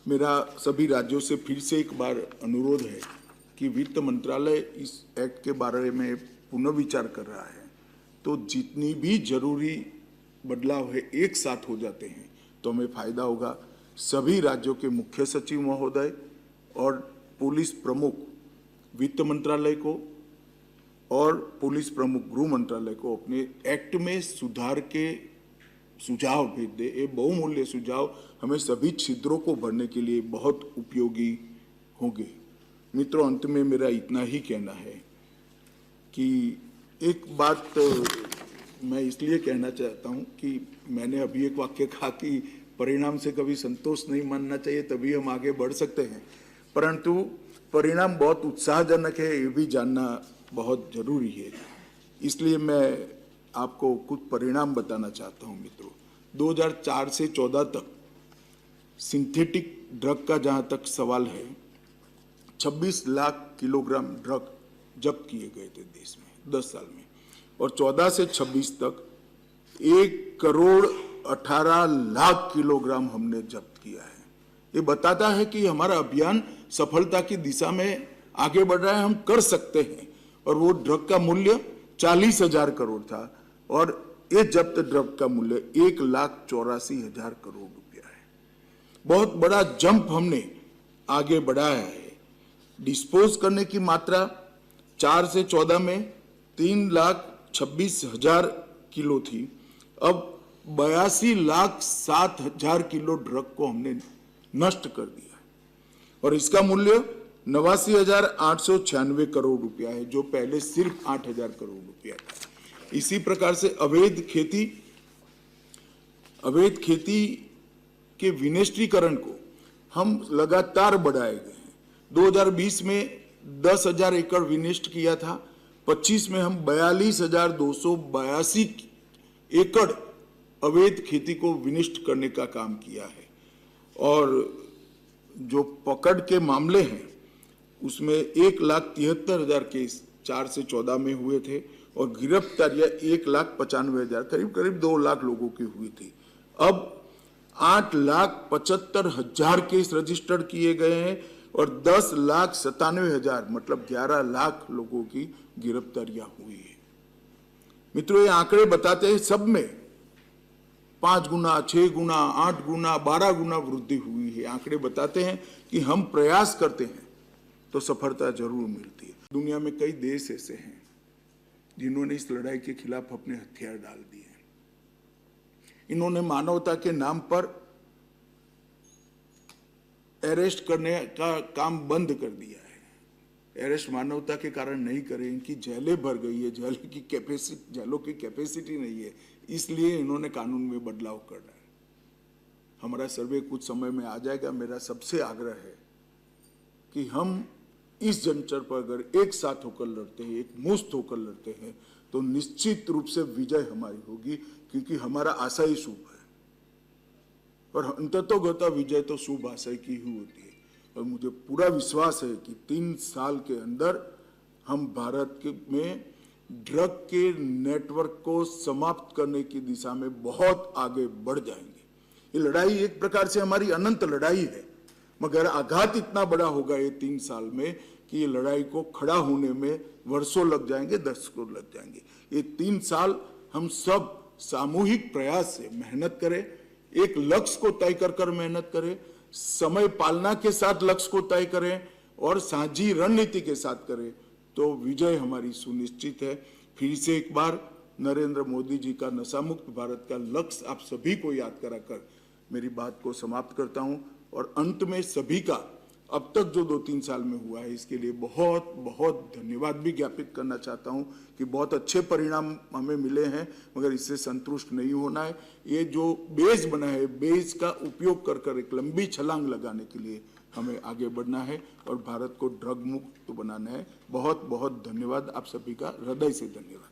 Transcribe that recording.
मेरा सभी राज्यों से फिर से एक बार अनुरोध है कि वित्त मंत्रालय इस एक्ट के बारे में पुनर्विचार कर रहा है, तो जितनी भी जरूरी बदलाव है एक साथ हो जाते हैं तो हमें फायदा होगा। सभी राज्यों के मुख्य सचिव महोदय और पुलिस प्रमुख वित्त मंत्रालय को और पुलिस प्रमुख गृह मंत्रालय को अपने एक्ट में सुधार के सुझाव भेज दे। ये बहुमूल्य सुझाव हमें सभी छिद्रों को भरने के लिए बहुत उपयोगी होंगे। मित्रों, अंत में मेरा इतना ही कहना है कि एक बात मैं इसलिए कहना चाहता हूं कि मैंने अभी एक वाक्य कहा कि परिणाम से कभी संतोष नहीं मानना चाहिए, तभी हम आगे बढ़ सकते हैं, परंतु परिणाम बहुत उत्साहजनक है ये भी जानना बहुत जरूरी है। इसलिए मैं आपको कुछ परिणाम बताना चाहता हूं। मित्रों, 2004 से 14 तक सिंथेटिक ड्रग का जहां तक सवाल है, 26 लाख किलोग्राम ड्रग जब्त किए गए थे देश में 10 साल में, और 14 से 26 तक 1,18,00,000 किलोग्राम हमने जब्त किया है। ये बताता है कि हमारा अभियान सफलता की दिशा में आगे बढ़ रहा है, हम कर सकते हैं। और वो ड्रग का मूल्य 40,000 करोड़ था और ये जब्त ड्रग का मूल्य 1,84,000 करोड़ रुपया है। बहुत बड़ा जंप हमने आगे बढ़ाया है। डिस्पोज करने की मात्रा 4 से 14 में 3,26,000 किलो थी, अब 82,07,000 किलो ड्रग को हमने नष्ट कर दिया है और इसका मूल्य 89,896 करोड़ रुपया है, जो पहले सिर्फ 8,000 करोड़ रुपया था। इसी प्रकार से अवैध खेती के विनिष्टीकरण को हम लगातार बढ़ाए गए हैं। 2020 में 10,000 एकड़ विनिष्ट किया था, 25 में हम 42,282 एकड़ अवैध खेती को विनिष्ट करने का काम किया है। और जो पकड़ के मामले हैं उसमें 1,73,000 केस 4 से 14 में हुए थे और गिरफ्तारियां 1,95,000 करीब 2 लाख लोगों की हुई थी। अब 8,75,000 केस रजिस्टर्ड किए गए हैं और 10,97,000 मतलब 11 लाख लोगों की गिरफ्तारियां हुई है। मित्रों, ये आंकड़े बताते हैं सब में 5 गुना, 6 गुना, 8 गुना, 12 गुना वृद्धि हुई है। आंकड़े बताते हैं कि हम प्रयास करते हैं तो सफलता जरूर मिलती है। दुनिया में कई देश ऐसे हैं जिन्होंने इस लड़ाई के खिलाफ अपने हथियार डाल दिए हैं। इन्होंने मानवता के नाम पर अरेस्ट करने का काम बंद कर दिया है। अरेस्ट मानवता के कारण नहीं करें, इनकी जेलें भर गई है, जेलों की कैपेसिटी नहीं है, इसलिए इन्होंने कानून में बदलाव करना है। हमारा सर्वे कुछ समय में आ जाएगा। मेरा सबसे आग्रह है कि हम इस जंतर पर अगर एक साथ होकर लड़ते हैं, एक मुश्त होकर लड़ते हैं, तो निश्चित रूप से विजय हमारी होगी, क्योंकि हमारा आशय शुभ है और अंततोगत विजय तो शुभ आशय की ही होती है। और मुझे पूरा विश्वास है कि 3 साल के अंदर हम भारत में ड्रग के नेटवर्क को समाप्त करने की दिशा में बहुत आगे बढ़ जाएंगे। ये लड़ाई एक प्रकार से हमारी अनंत लड़ाई है, मगर आघात इतना बड़ा होगा ये 3 साल में कि ये लड़ाई को खड़ा होने में वर्षों लग जाएंगे, दशकों लग जाएंगे। ये 3 साल हम सब सामूहिक प्रयास से मेहनत करें, एक लक्ष्य को तय कर मेहनत करें, समय पालना के साथ लक्ष्य को तय करें और साझी रणनीति के साथ करें, तो विजय हमारी सुनिश्चित है। फिर से एक बार नरेंद्र मोदी जी का नशा मुक्त भारत का लक्ष्य आप सभी को याद कराकर मेरी बात को समाप्त करता हूं और अंत में सभी का अब तक जो 2-3 साल में हुआ है इसके लिए बहुत बहुत धन्यवाद भी ज्ञापित करना चाहता हूं कि बहुत अच्छे परिणाम हमें मिले हैं, मगर इससे संतुष्ट नहीं होना है। ये जो बेस बना है, बेस का उपयोग कर एक लंबी छलांग लगाने के लिए हमें आगे बढ़ना है और भारत को ड्रग मुक्त बनाना है। बहुत बहुत धन्यवाद, आप सभी का हृदय से धन्यवाद।